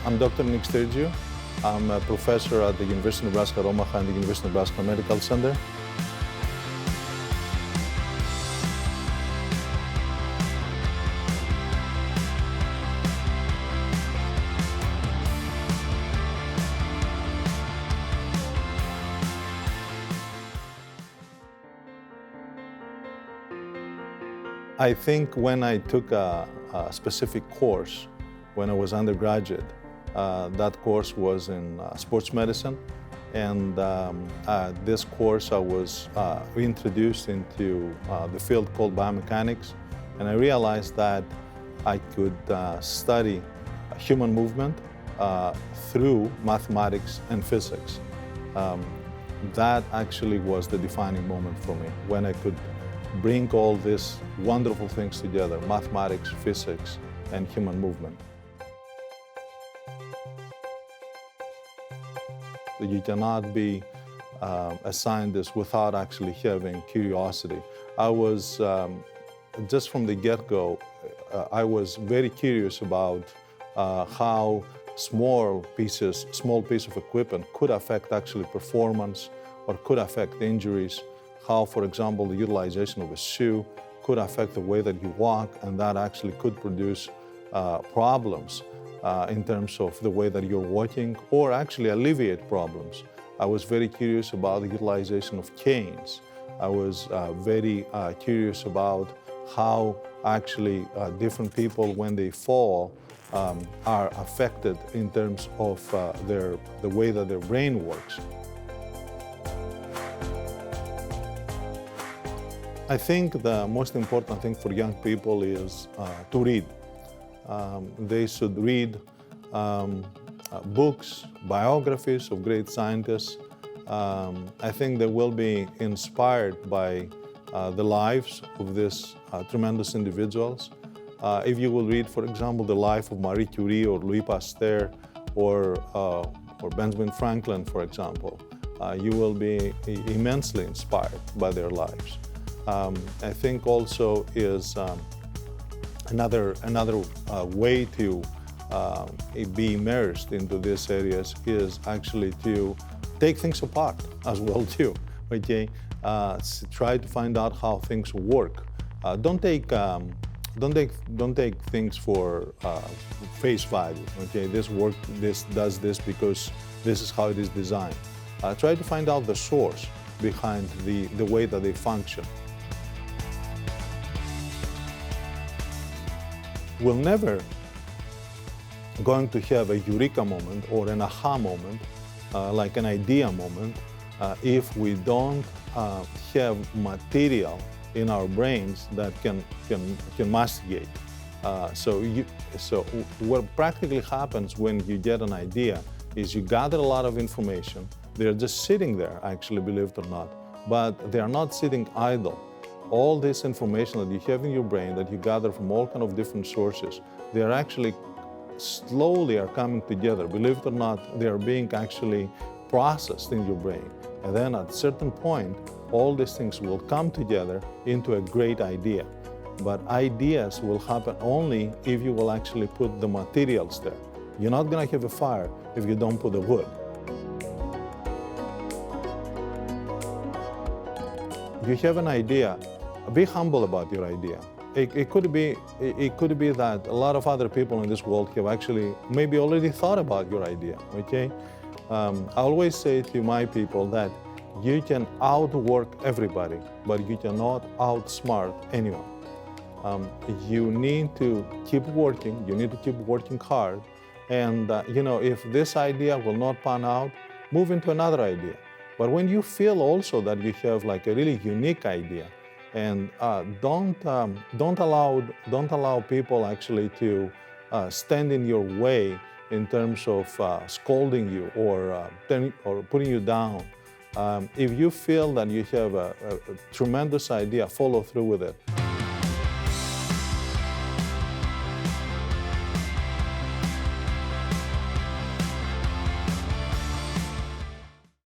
I'm Dr. Nick Sturgio. I'm a professor at the University of Nebraska-Omaha and the University of Nebraska Medical Center. I think when I took a specific course when I was undergraduate, that course was in sports medicine, and this course I was introduced into the field called biomechanics, and I realized that I could study human movement through mathematics and physics. That actually was the defining moment for me, when I could bring all these wonderful things together: mathematics, physics, and human movement. You cannot be a scientist without actually having curiosity. I was, just from the get-go, I was very curious about how small piece of equipment could affect actually performance or could affect injuries. How, for example, the utilization of a shoe could affect the way that you walk, and that actually could produce problems in terms of the way that you're walking, or actually alleviate problems. I was very curious about the utilization of canes. I was very curious about how actually different people, when they fall, are affected in terms of the way that their brain works. I think the most important thing for young people is to read. They should read books, biographies of great scientists. I think they will be inspired by the lives of these tremendous individuals. If you will read, for example, the life of Marie Curie or Louis Pasteur or Benjamin Franklin, for example, you will be immensely inspired by their lives. I think also is another way to be immersed into these areas is actually to take things apart as well too. Okay, try to find out how things work. Don't take things for face value. Okay, this does this because this is how it is designed. Try to find out the source behind the way that they function. We're never going to have a eureka moment or an aha moment, like an idea moment, if we don't have material in our brains that can masticate. So what practically happens when you get an idea is you gather a lot of information. They're just sitting there, actually, believe it or not, but they are not sitting idle. All this information that you have in your brain that you gather from all kind of different sources, they are actually slowly are coming together. Believe it or not, they are being actually processed in your brain. And then at a certain point, all these things will come together into a great idea. But ideas will happen only if you will actually put the materials there. You're not gonna have a fire if you don't put the wood. You have an idea, be humble about your idea. It could be that a lot of other people in this world have actually maybe already thought about your idea, okay? I always say to my people that you can outwork everybody, but you cannot outsmart anyone. You need to keep working, you need to keep working hard, and if this idea will not pan out, move into another idea. But when you feel also that you have like a really unique idea, and don't allow people actually to stand in your way in terms of scolding you or putting you down. If you feel that you have a tremendous idea, follow through with it.